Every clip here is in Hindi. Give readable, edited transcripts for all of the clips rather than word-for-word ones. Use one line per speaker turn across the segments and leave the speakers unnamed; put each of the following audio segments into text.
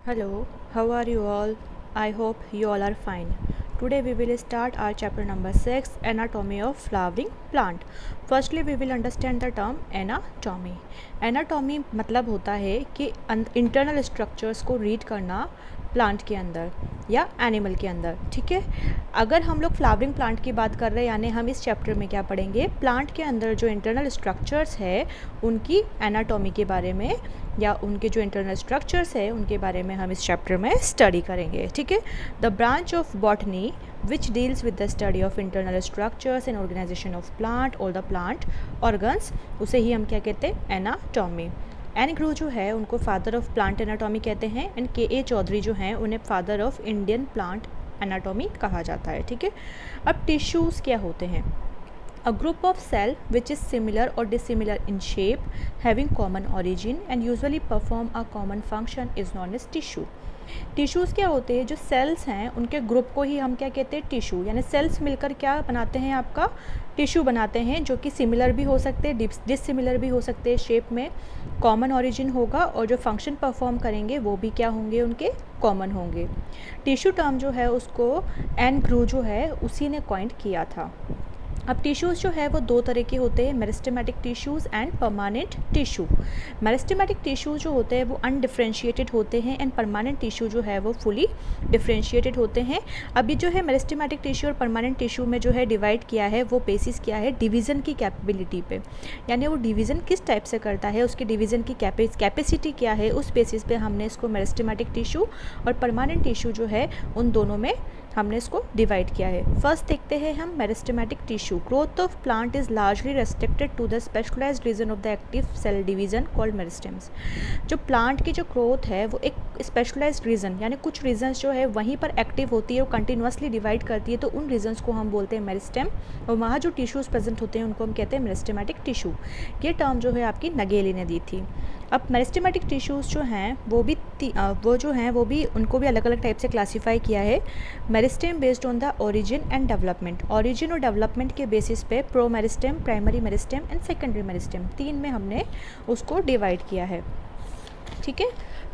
Hello, how are you all? I hope you all are fine. Today we will start our chapter number 6, Anatomy of Flowering Plant. Firstly we will understand the term anatomy. Anatomy मतलब होता है कि इंटरनल स्ट्रक्चर्स को रीड करना प्लांट के अंदर या एनिमल के अंदर, ठीक है। अगर हम लोग फ्लावरिंग प्लांट की बात कर रहे हैं यानी हम इस चैप्टर में क्या पढ़ेंगे, प्लांट के अंदर जो इंटरनल स्ट्रक्चर्स है उनकी एनाटॉमी के बारे में या उनके जो इंटरनल स्ट्रक्चर्स है उनके बारे में हम इस चैप्टर में स्टडी करेंगे, ठीक है। The branch of botany which deals with the study of internal structures and organisation of plant और द प्लांट ऑर्गन्स, उसे ही हम क्या कहते हैं, एनाटॉमी। एन ग्रू जो है उनको फादर ऑफ प्लांट एनाटॉमी कहते हैं एंड के ए चौधरी जो हैं उन्हें father of Indian plant anatomy कहा जाता है, ठीक है। अब टिश्यूज़ क्या होते हैं? A group of cell which is similar or dissimilar in shape, having common origin and usually perform a common function is known as tissue. Tissues क्या होते हैं? जो सेल्स हैं उनके ग्रुप को ही हम क्या कहते हैं, टिश्यू। यानी सेल्स मिलकर क्या बनाते हैं, आपका टिश्यू बनाते हैं, जो कि सिमिलर भी हो सकते हैं, डिसिमिलर भी हो सकते हैं शेप में, कॉमन ऑरिजिन होगा और जो फंक्शन परफॉर्म करेंगे वो भी क्या होंगे, उनके कॉमन होंगे। टिश्यू टर्म जो है उसको एन ग्रू जो है उसी ने कॉइंड किया था। अब टिश्यूज़ जो है वो दो तरह के होते हैं, meristematic tissues and permanent tissue. Meristematic tissue जो होते हैं वो अनडिफ्रेंशिएटेड होते हैं एंड परमानेंट टिश्यू जो है वो फुली डिफ्रेंशिएटेड होते हैं। अभी जो है मेरिस्टेमेटिक टिश्यू और परमानेंट टिश्यू में जो है डिवाइड किया है वो बेसिस क्या है, डिवीज़न की कैपेबिलिटी पे, यानी वो डिवीज़न किस टाइप से करता है, उसकी डिवीज़न की कैपेसिटी क्या है, उस बेसिस पे हमने इसको मेरिस्टेमेटिक टिश्यू और परमानेंट टिश्यू जो है उन दोनों में हमने इसको डिवाइड किया है। फर्स्ट देखते हैं हम meristematic tissue. Growth of plant is largely restricted to the specialised region of the active cell division called meristems. जो प्लांट की जो ग्रोथ है वो एक स्पेशलाइज्ड रीजन यानी कुछ रीजन्स जो है वहीं पर एक्टिव होती है, वो कंटिन्यूसली डिवाइड करती है, तो उन रीजन्स को हम बोलते हैं मेरिस्टेम, और वहाँ जो टिश्यूज़ प्रेजेंट होते हैं उनको हम कहते हैं मेरिस्टेमेटिक टिश्यू। ये टर्म जो है आपकी नगेली ने दी थी। अब मेरिस्टेमेटिक टिश्यूज़ जो हैं वो भी उनको भी अलग अलग टाइप से क्लासीफाई किया है। Meristem based on the origin and development, origin और डेवलपमेंट के बेसिस पे pro meristem, primary meristem and secondary meristem, तीन में हमने उसको डिवाइड किया है, ठीक है।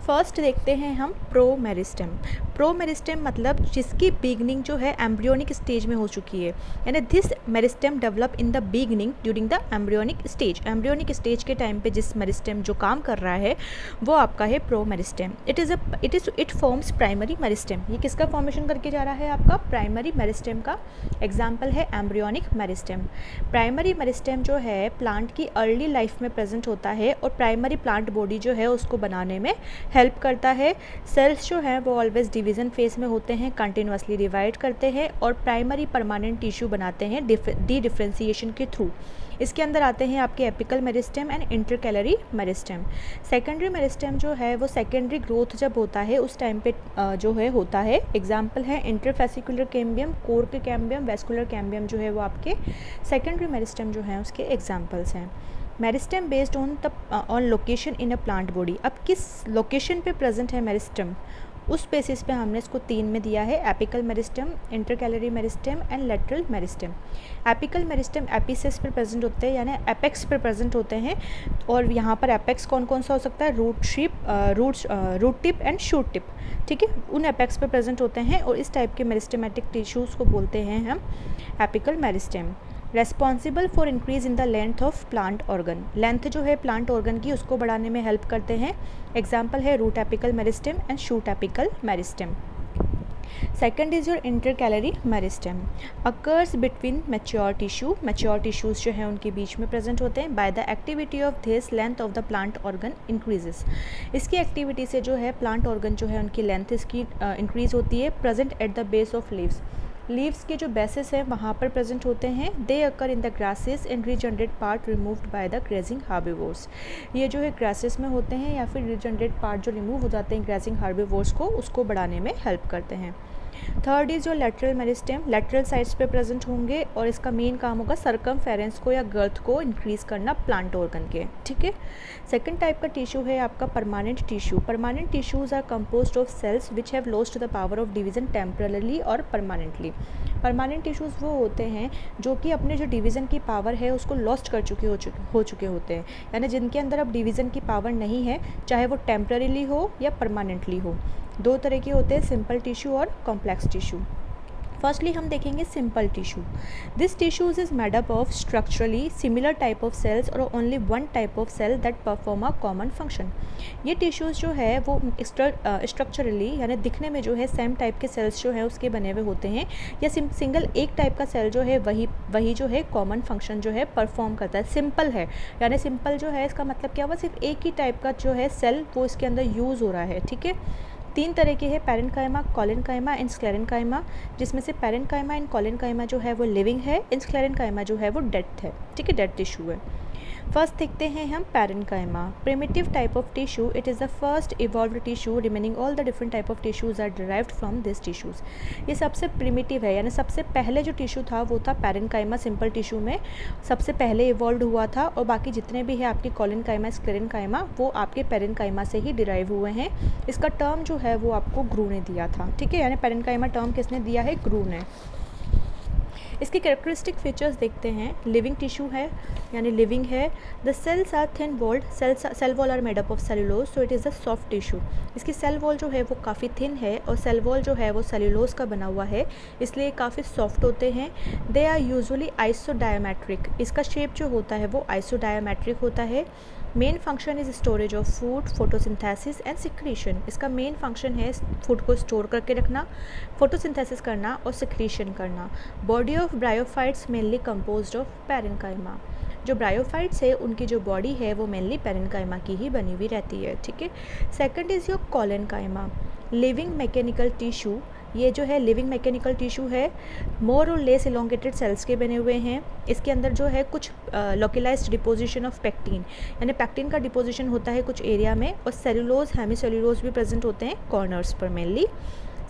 फर्स्ट देखते हैं हम प्रो मेरिस्टेम। प्रो मेरिस्टेम मतलब जिसकी बिगनिंग जो है एम्ब्रियोनिक स्टेज में हो चुकी है, यानी this meristem develop in the beginning during the embryonic stage. Embryonic stage के टाइम पे जिस मेरिस्टेम जो काम कर रहा है वो आपका है pro meristem. It forms primary meristem. ये किसका फॉर्मेशन करके जा रहा है, आपका प्राइमरी मेरिस्टेम का। एग्जाम्पल है एम्ब्रियोनिक मेरिस्टेम। प्राइमरी मेरिस्टेम जो है प्लांट की अर्ली लाइफ में प्रेजेंट होता है और प्राइमरी प्लांट बॉडी जो है उसको बनाने में हेल्प करता है। सेल्स जो हैं वो ऑलवेज डिवीज़न फेज में होते हैं, कंटिन्यूसली डिवाइड करते हैं और प्राइमरी परमानेंट टिश्यू बनाते हैं डी डिफ्रेंसिएशन के थ्रू। इसके अंदर आते हैं आपके apical meristem and intercalary meristem. Secondary meristem जो है वो सेकेंडरी ग्रोथ जब होता है उस टाइम पे जो है होता है। एग्जाम्पल है interfascicular cambium, cork cambium, vascular cambium जो है वो आपके सेकेंडरी मेरिस्टेम जो हैं उसके एग्जाम्पल्स हैं। Meristem based on location in a plant body. अब किस लोकेशन पे प्रेजेंट है मेरिस्टेम, उस बेसिस पे हमने इसको तीन में दिया है, apical meristem, intercalary meristem and lateral meristem. Apical meristem एपिसेस पर प्रेजेंट होते हैं यानी एपेक्स पर प्रेजेंट होते हैं, और यहाँ पर एपेक्स कौन कौन सा हो सकता है, root tip and shoot tip, ठीक है, उन एपेक्स पर प्रेजेंट होते हैं और इस टाइप के मेरिस्टेमेटिक टिश्यूज़ को बोलते हैं हम apical meristem. Responsible for increase in the length of plant organ. Length जो है प्लांट ऑर्गन की उसको बढ़ाने में हेल्प करते हैं। एग्जाम्पल है root apical meristem and shoot apical meristem. Second is your intercalary meristem. Occurs between mature tissue. Mature tissues जो है उनके बीच में प्रेजेंट होते हैं। By the activity of this length of the plant organ increases. इसकी एक्टिविटी से जो है प्लांट ऑर्गन जो है उनकी लेंथ इसकी इंक्रीज होती है। Present at the base of leaves. Leaves के जो बेसिस हैं वहाँ पर प्रेजेंट होते हैं। They occur in the grasses and regenerate part removed by the grazing herbivores. ये जो है ग्रासेस में होते हैं या फिर रीजनरेट पार्ट जो रिमूव हो जाते हैं ग्रेजिंग हार्बिवोर्स को, उसको बढ़ाने में हेल्प करते हैं। थर्ड इज जो लेटरल मेरिस्टेम, लेटरल साइड्स पे प्रेजेंट होंगे और इसका मेन काम होगा सरकमफेरेंस को या गर्थ को इंक्रीज करना प्लांट ऑर्गन के, ठीक है। सेकंड टाइप का टिश्यू है आपका permanent tissue. Permanent tissues are composed of cells which have lost the power of division temporarily और परमानेंटली। परमानेंट टिश्यूज़ वो होते हैं जो कि अपने जो डिवीज़न की पावर है उसको लॉस्ट कर हो चुके होते हैं, यानी जिनके अंदर अब डिवीज़न की पावर नहीं है, चाहे वो टेम्पररीली हो या परमानेंटली हो। दो तरह के होते हैं, सिंपल टिश्यू और कॉम्प्लेक्स टिश्यू। फर्स्टली हम देखेंगे simple tissue. This tissues is made up of structurally similar type of cells और only one type of cell that perform a common function. ये टिश्यूज़ जो है वो स्ट्रक्चरली यानी दिखने में जो है सेम टाइप के सेल्स जो है उसके बने हुए होते हैं, या सिंगल एक टाइप का सेल जो है वही जो है कॉमन फंक्शन जो है परफॉर्म करता है। सिंपल है यानी सिंपल जो है इसका मतलब क्या हुआ, सिर्फ एक ही टाइप का जो है सेल वो इसके अंदर यूज़ हो रहा है, ठीक है। तीन तरह के हैं, पैरेन्काइमा, कॉलेनकाइमा एंड स्क्लेरेन्काइमा, जिसमें से पैरेन्काइमा एंड कॉलेनकाइमा जो है वो लिविंग है, स्क्लेरेन्काइमा जो है वो डेड है, ठीक है, डेड टिश्यू है। फर्स्ट देखते हैं हम parenchyma, primitive type of tissue. It is the first evolved tissue, remaining all the different type of tissues are derived from this tissues. ये सबसे प्रिमिटिव है, यानी सबसे पहले जो टिश्यू था वो था पैरेन्काइमा, सिंपल टिश्यू में सबसे पहले इवॉल्व हुआ था, और बाकी जितने भी है आपके कॉलेनकाइमा, स्क्लेरेन्काइमा वो आपके पैरेन्काइमा से ही डिराइव हुए हैं। इसका टर्म जो है वो आपको ग्रू ने दिया था, ठीक है, यानी पैरेन्काइमा टर्म किसने दिया है, ग्रू ने। इसके कैरेक्टरिस्टिक फीचर्स देखते हैं। लिविंग टिश्यू है यानी लिविंग है। The cells are thin walled, cell wall are made up of cellulose, so it is a soft tissue. इसकी सेल वॉल जो है वो काफ़ी थिन है और सेल वॉल जो है वो सेलुलोज का बना हुआ है, इसलिए काफ़ी सॉफ्ट होते हैं। दे आर यूजुअली आइसोडायमेट्रिक, इसका शेप जो होता है वो आइसोडायमेट्रिक होता है। Main function is storage of food, photosynthesis and secretion. इसका मेन फंक्शन है फूड को स्टोर करके रखना, फोटोसिंथेसिस करना और सिक्रीशन करना। Body of bryophytes mainly composed of parenchyma. जो ब्रायोफाइट्स है उनकी जो बॉडी है वो मेनली पैरेन्काइमा की ही बनी हुई रहती है, ठीक है। Second is your collenchyma, living mechanical tissue. ये जो है लिविंग मैकेनिकल टिश्यू है, मोर और लेस इलोंगेटेड सेल्स के बने हुए हैं। इसके अंदर जो है कुछ लोकलाइज्ड डिपोजिशन ऑफ पेक्टिन, यानी पेक्टिन का डिपोजिशन होता है कुछ एरिया में, और सेलुलोज, हेमीसेलुलोज भी प्रेजेंट होते हैं कॉर्नर्स पर mainly.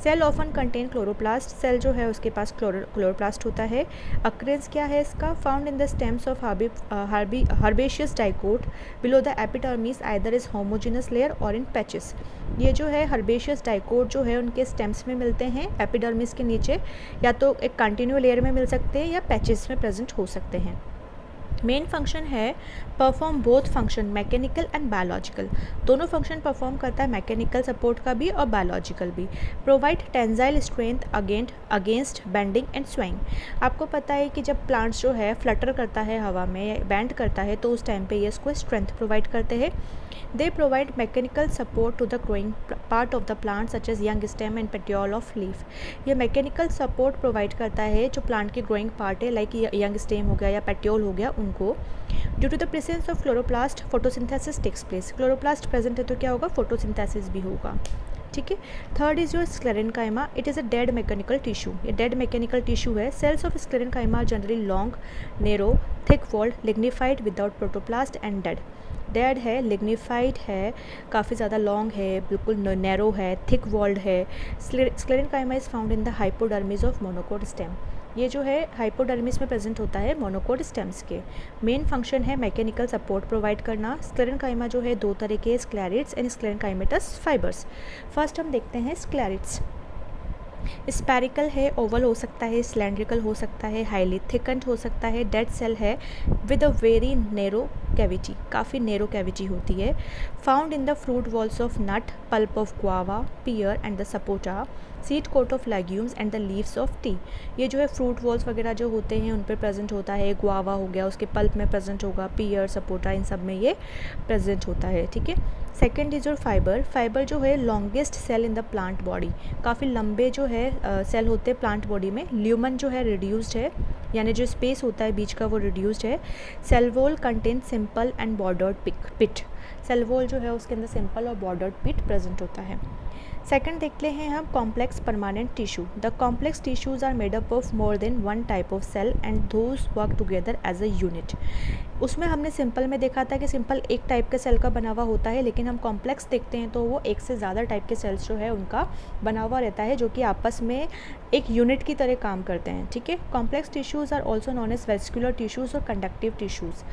Cell often contain chloroplast, cell जो है उसके पास क्लोरोप्लास्ट होता है। अक्रेंस क्या है इसका, found in the stems of herbaceous dicot below the epidermis, either is homogeneous layer और इन पैचेस। ये जो है हर्बेशियस डाइकोट जो है उनके स्टेम्स में मिलते हैं, एपिडर्मिस के नीचे, या तो एक कंटिन्यू लेयर में मिल सकते हैं या पैचेस में प्रेजेंट हो सकते हैं। मेन फंक्शन है perform both function mechanical and biological, दोनों फंक्शन परफॉर्म करता है, मैकेनिकल सपोर्ट का भी और बायोलॉजिकल भी। Provide tensile strength against bending and swing. आपको पता है कि जब प्लांट्स जो है फ्लटर करता है हवा में, बैंड करता है, तो उस टाइम पे ये इसको स्ट्रेंथ प्रोवाइड करते हैं। They provide mechanical support to the growing part of the plant such as young stem and petiole of leaf. ये मैकेनिकल सपोर्ट प्रोवाइड करता है जो प्लांट की ग्रोइंग पार्ट है, लाइक यंग स्टेम हो गया या पेटियोल हो गया, उनको। Due to the presence of chloroplast photosynthesis takes place. Chloroplast present है तो क्या होगा, फोटोसिंथेसिस भी होगा, ठीक है। Third is your sclerenchyma, it is a dead mechanical tissue. ये डेड मैकेनिकल टिश्यू है। Cells of sclerenchyma are generally long, narrow, thick walled, lignified without protoplast and dead. Dead है, लिग्निफाइड है, काफ़ी ज़्यादा लॉन्ग है, बिल्कुल नैरो है, थिक वॉल्ड है। Sclerenchyma is found in the hypodermis of monocot stem. ये जो है हाइपोडर्मिस में प्रेजेंट होता है मोनोकोट स्टेम्स के। मेन फंक्शन है मैकेनिकल सपोर्ट प्रोवाइड करना। स्क्लेरेन्काइमा जो है दो तरह के, स्क्लेरिड्स एंड स्क्लेरेन्काइमेटस फाइबर्स। फर्स्ट हम देखते हैं स्क्लेरिड्स। स्पेरिकल है, ओवल हो सकता है, सिलेंड्रिकल हो सकता है, हाईली थिकंड हो सकता है, डेड सेल है with a very narrow cavity, काफ़ी नैरो कैविटी होती है। Found in the fruit walls of nut, pulp of guava, pear and the sapota, seed coat of legumes and the leaves of tea. ये जो है फ्रूट वॉल्स वगैरह जो होते हैं उन पर प्रेजेंट होता है। गुआवा हो गया, उसके पल्प में प्रेजेंट होगा, पियर, सपोटा, इन सब में ये प्रेजेंट होता है, ठीक है। Second is your fibre. Fibre जो है longest cell in the plant body, काफ़ी लंबे जो है सेल होते हैं प्लांट बॉडी में। ल्यूमन जो है रिड्यूस्ड है, यानी जो स्पेस होता है बीच का वो रिड्यूस्ड है। Cell wall contain simple and bordered pit. Cell wall जो है उसके अंदर सिंपल और बॉर्डर्ड पिट प्रेजेंट होता है। सेकंड देखते हैं हम complex permanent tissue. The complex tissues are made up of more than one type of cell and those work together as a unit. उसमें हमने सिंपल में देखा था कि सिंपल एक टाइप के सेल का बना हुआ होता है, लेकिन हम कॉम्प्लेक्स देखते हैं तो वो एक से ज़्यादा टाइप के सेल्स जो है उनका बना हुआ रहता है, जो कि आपस में एक यूनिट की तरह काम करते हैं। ठीक है, complex tissues are also known as vascular tissues और कंडक्टिव टिश्यूज़।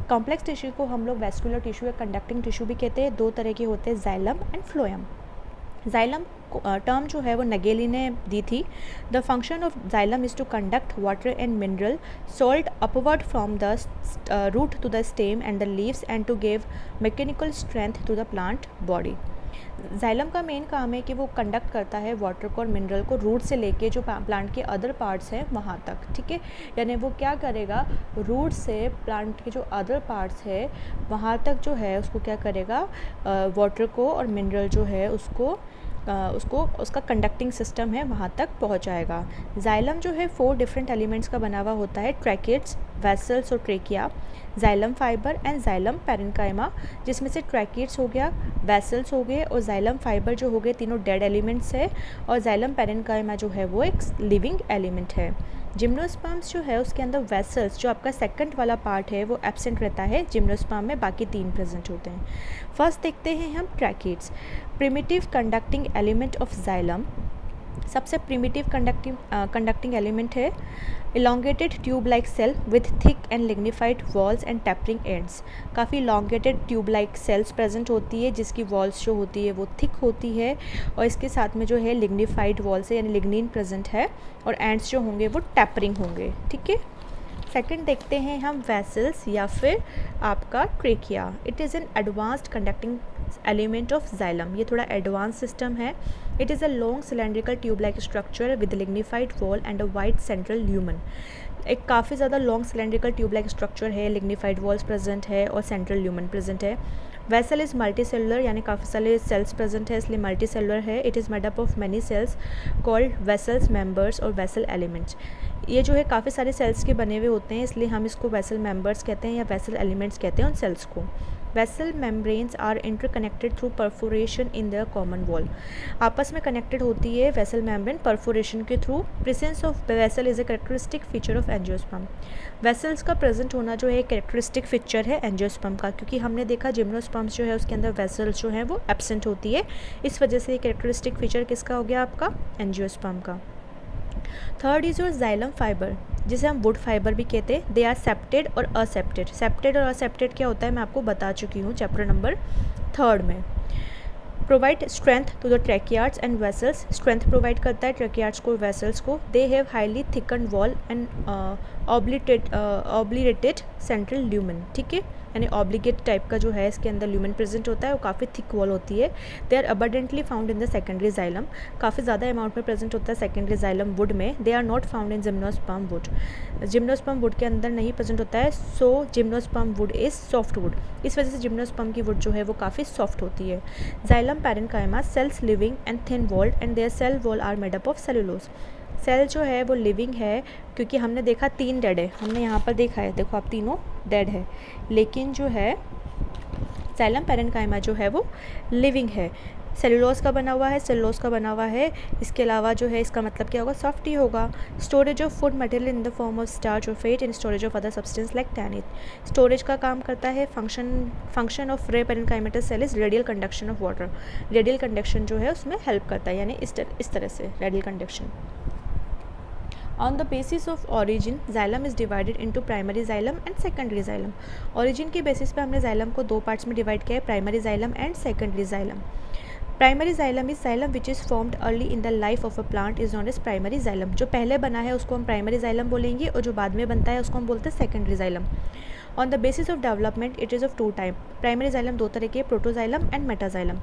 कॉम्प्लेक्स टिश्यू को हम लोग वेस्कुलर टिश्यू या कंडक्टिंग टिश्यू भी कहते हैं। दो तरह के होते हैं, xylem and phloem. Xylem term जो है वो नगेली ने दी थी। The function of xylem is to conduct water and mineral salt upward from the root to the stem and the leaves and to give mechanical strength to the plant body. Xylem का मेन काम है कि वो कंडक्ट करता है वाटर को और मिनरल को रूट से लेके जो प्लांट के अदर पार्ट्स हैं वहाँ तक। ठीक है, यानी वो क्या करेगा, रूट से प्लांट के जो अदर पार्ट्स है वहाँ तक जो है उसको क्या करेगा, वाटर को और मिनरल जो है उसको उसका कंडक्टिंग सिस्टम है वहाँ तक पहुँचाएगा। जाइलम जो है 4 डिफरेंट एलिमेंट्स का बना हुआ होता है, ट्रैकेट्स, वेसल्स और trachea, xylem fibre and xylem parenchyma, जिसमें से ट्रैकेट्स हो गया, वेसल्स हो गए और जाइलम फाइबर जो हो गए, तीनों डेड एलिमेंट्स है, और जाइलम पैरेन्काइमा जो है वो एक लिविंग एलिमेंट है। जिम्नोस्पर्म्स जो है उसके अंदर वेसल्स, जो आपका सेकंड वाला पार्ट है वो एब्सेंट रहता है जिम्नोस्पर्म में, बाकी 3 प्रेजेंट होते हैं। फर्स्ट देखते हैं हम tracheids, primitive conducting element of xylem. सबसे प्रिमिटिव कंडक्टिंग एलिमेंट है। Elongated tube like cell with thick and lignified walls and tapering ends. काफ़ी elongated tube like cells present होती है, जिसकी वॉल्स जो होती है वो थिक होती है, और इसके साथ में जो है लिग्निफाइड वॉल्स है यानी लिग्निन प्रेजेंट है, और एंड्स जो होंगे वो टैपरिंग होंगे। ठीक है, सेकंड देखते हैं हम वेसल्स या फिर आपका trachea. It is an advanced conducting element of xylem. ये थोड़ा एडवांस सिस्टम है। It is a long cylindrical tube like structure with lignified wall and a wide central lumen. एक काफ़ी ज़्यादा long cylindrical tube like structure है, लिग्निफाइड वॉल्स प्रेजेंट है और सेंट्रल ल्यूमन प्रेजेंट है। वेसल इज़ मल्टी सेलुलर, यानी काफ़ी सारे सेल्स प्रेजेंट है इसलिए मल्टी सेलुलर है। It is made up of many cells called vessels, members और वेसल एलिमेंट्स। ये जो है काफ़ी सारे सेल्स के बने हुए होते हैं, इसलिए हम इसको वेसल मेंबर्स कहते हैं या वेसल एलिमेंट्स कहते हैं उन सेल्स को। Vessel membranes are interconnected through perforation in the common wall. आपस में कनेक्टेड होती है वेसल मेम्ब्रेन परफोरेशन के through. Presence of vessel is a characteristic feature of angiosperm. Vessels का प्रेजेंट होना जो है कैरेक्टरिस्टिक फीचर है एंजियोस्पर्म का, क्योंकि हमने देखा जिम्नोस्पर्म्स जो है उसके अंदर वेसल्स जो है वो एब्सेंट होती है, इस वजह से ये कैरेक्टरिस्टिक फीचर किसका हो गया, आपका एंजियोस्पर्म का। Third is your xylem fibre, जिसे हम वुड फाइबर भी कहते हैं। दे आर सेप्टेड और असेप्टेड। सेप्टेड और असेप्टेड क्या होता है मैं आपको बता चुकी हूँ चैप्टर नंबर 3 में। Provide strength to the tracheids and vessels. Strength provide करता है ट्रैकियार्ड्स को, वेसल्स को। They have highly thickened wall and obliterated central lumen. ठीक है, यानी ऑब्लिगेट टाइप का जो है इसके अंदर ल्यूमन प्रेजेंट होता है, वो काफ़ी थिक वॉल होती है। They are abundantly found in the secondary xylem. काफ़ी ज़्यादा अमाउंट में प्रेजेंट होता है सेकेंडरी जाइलम वुड में। They are not found in gymnosperm wood. Gymnosperm wood के अंदर नहीं प्रेजेंट होता है। So gymnosperm wood is soft wood. इस वजह से जिम्नोस्पर्म की वुड जो है वो काफ़ी सॉफ्ट होती है। Xylem parenchyma cells living and thin walled and their cell wall are made up of cellulose. Cell जो है वो लिविंग है, क्योंकि हमने देखा 3 डेड है, हमने यहाँ पर देखा है, देखो आप तीनों डेड है, लेकिन जो है जाइलम पैरेन्काइमा जो है वो लिविंग है। सेलुलोज का बना हुआ है, सेलुलोज का बना हुआ है। इसके अलावा जो है इसका मतलब क्या होगा, सॉफ्ट ही होगा। Storage of food material in the form of starch और fat and storage of other substance like tannin. Storage का काम करता है। Function of ray parenchymatous cell is radial conduction of water. Radial conduction जो है उसमें हेल्प करता है, यानी इस तरह से radial conduction. On the basis of origin, xylem is divided into primary xylem and secondary xylem. Origin के basis पे हमने xylem को 2 parts में divide किया है, primary xylem and secondary xylem. Primary xylem is xylem which is formed early in the life of a plant is known as primary xylem. जो पहले बना है उसको हम primary xylem बोलेंगे, और जो बाद में बनता है उसको हम बोलते हैं secondary xylem. On the basis of development, it is of 2 type. Primary xylem 2 तरह के, protoxylem and metaxylem.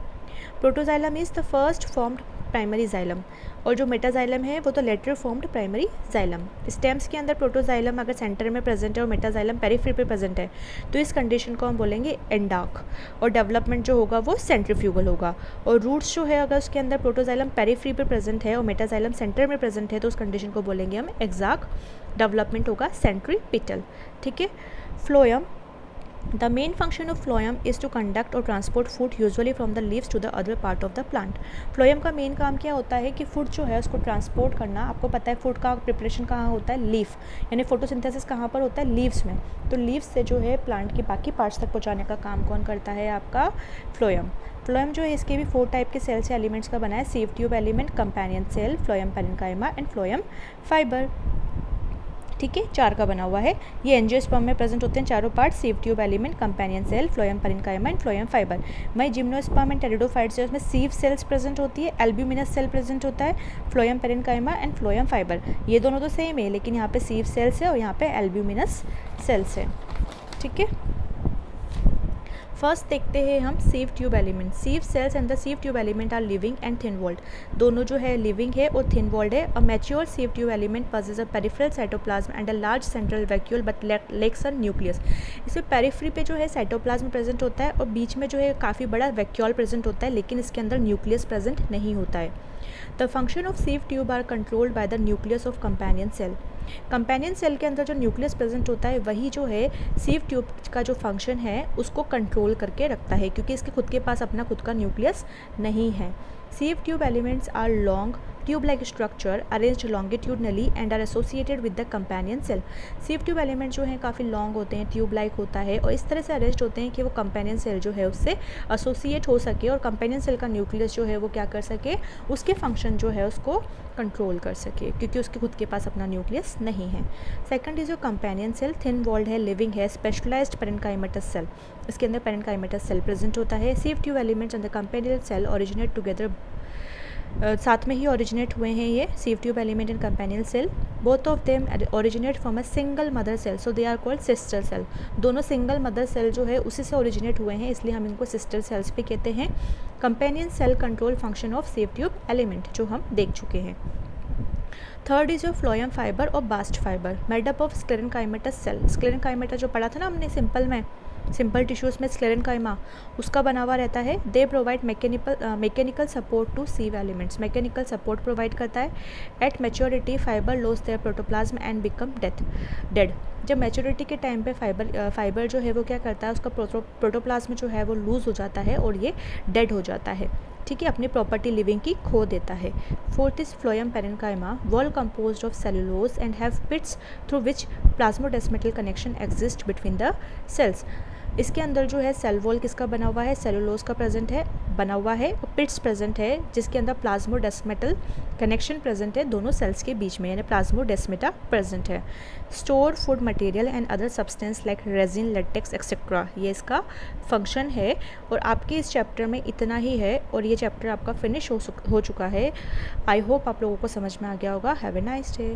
Protoxylem is the first formed primary xylem, और जो मेटाजाइलम है वो तो later formed primary xylem. Stems के अंदर प्रोटोजाइलम अगर सेंटर में प्रेजेंट है और मेटाजाइलम पेरिफेरी पे प्रेजेंट है तो इस कंडीशन को हम बोलेंगे एंडार्क, और डेवलपमेंट जो होगा वो सेंट्रीफ्यूगल होगा। और रूट्स जो है अगर उसके अंदर प्रोटोजाइलम पेरिफेरी पे प्रेजेंट है और मेटाजाइलम सेंटर में प्रेजेंट है तो उस कंडीशन को बोलेंगे हम एक्सार्क, डेवलपमेंट होगा सेंट्रीपिटल। ठीक है, phloem The main function of phloem is to conduct or transport food usually from the leaves to the other part of the plant. Phloem का मेन काम क्या होता है कि फूड जो है उसको ट्रांसपोर्ट करना. आपको पता है फूड का प्रिपरेशन कहाँ होता है, लीफ, यानी फोटोसिंथेसिस कहाँ पर होता है, लीव्स में. तो लीव्स से जो है प्लांट के बाकी पार्ट्स तक पहुँचाने का काम कौन करता है, आपका फ्लोएम. फ्लोएम जो है इसके भी 4 टाइप के सेल्स या एलिमेंट्स का बना है. Sieve tube element, companion cell, phloem parenchyma and phloem fibre. ठीक है, 4 का बना हुआ है. ये एंजियोस्पर्म में प्रेजेंट होते हैं चारों part, sieve tube element, companion cell, phloem parenchyma and phloem fibre. वहीं जिम्नोस्पर्म एंड टेरिडोफाइट्स है उसमें सीव सेल्स प्रेजेंट होती है, एल्ब्यूमिनस सेल प्रेजेंट होता है, phloem parenchyma and phloem fibre. ये दोनों तो सेम है लेकिन यहाँ पे सीव सेल्स है और यहाँ पे एल्ब्यूमिनस सेल्स है. ठीक है, फर्स्ट देखते हैं हम sieve tube element. Sieve cells and the sieve tube element are living and thin walled. दोनों जो है लिविंग है और थिन वॉल्ड है. A mature sieve tube element possesses a peripheral cytoplasm and a large central vacuole but lacks a nucleus. इसमें पेरिफेरी पे जो है साइटोप्लाज्म प्रेजेंट होता है और बीच में जो है काफ़ी बड़ा वैक्यूल प्रेजेंट होता है लेकिन इसके अंदर न्यूक्लियस प्रेजेंट नहीं होता है. The function of sieve tube are controlled by the nucleus of companion cell. Companion cell के अंदर जो न्यूक्लियस प्रेजेंट होता है वही जो है सीव ट्यूब का जो फंक्शन है उसको कंट्रोल करके रखता है क्योंकि इसके खुद के पास अपना खुद का न्यूक्लियस नहीं है. Sieve tube elements are long tube like structure arranged longitudinally and are associated with the companion cell. सीव tube element जो हैं काफ़ी लॉन्ग होते हैं, ट्यूब लाइक होता है और इस तरह से अरेंज होते हैं कि वो कंपेनियन सेल जो है उससे एसोसिएट हो सके और कंपेनियन सेल का न्यूक्लियस जो है वो क्या कर सके, उसके फंक्शन जो है उसको कंट्रोल कर सके क्योंकि उसके खुद के पास अपना न्यूक्लियस नहीं है. सेकंड इज जो कंपेनियन सेल, थिन वॉल्ड है, लिविंग है, स्पेशलाइज्ड पैरेन्काइमेटस सेल. इसके अंदर पैरेन्काइमेटस सेल प्रेजेंट होता है. Sieve tube elements and the companion cell originate together. साथ में ही ओरिजिनेट हुए हैं ये sieve tube element and companion cell. Both of them originate from a single mother cell so they are called sister cell. दोनों सिंगल मदर सेल जो है उसी से ओरिजिनेट हुए हैं इसलिए हम इनको सिस्टर सेल्स भी कहते हैं. Companion cell control function of sieve tube element जो हम देख चुके हैं. Third is your phloem fibre और bast fibre made up of sclerenchymatous cell. Sclerenchymata जो पढ़ा था ना हमने सिंपल टिश्यूज़ में स्क्लेरेन्काइमा, उसका बना हुआ रहता है. They provide mechanical support to sieve elements. Mechanical support provide करता है. At maturity fibre lose their protoplasm and become dead. जब मैच्योरिटी के टाइम पे फाइबर जो है वो क्या करता है, उसका प्रोटोप्लाज्म जो है वो लूज़ हो जाता है और ये डेड हो जाता है. ठीक है, अपनी प्रॉपर्टी लिविंग की खो देता है. Fourth is phloem parenchyma, wall composed of cellulose and have pits through which plasmodesmatal connection exist between the cells. इसके अंदर जो है सेल वॉल किसका बना हुआ है, सेलुलोज का प्रेजेंट है, बना हुआ है, और पिट्स प्रेजेंट है जिसके अंदर प्लाज्मोडेस्मेटल कनेक्शन प्रेजेंट है दोनों सेल्स के बीच में, यानी प्लाज्मोडेस्मेटा प्रेजेंट है. Store food material and other substance like resin, latex etcetera, ये इसका फंक्शन है. और आपके इस चैप्टर में इतना ही है और ये चैप्टर आपका फिनिश हो चुका है. आई होप आप लोगों को समझ में आ गया होगा. Have a nice day.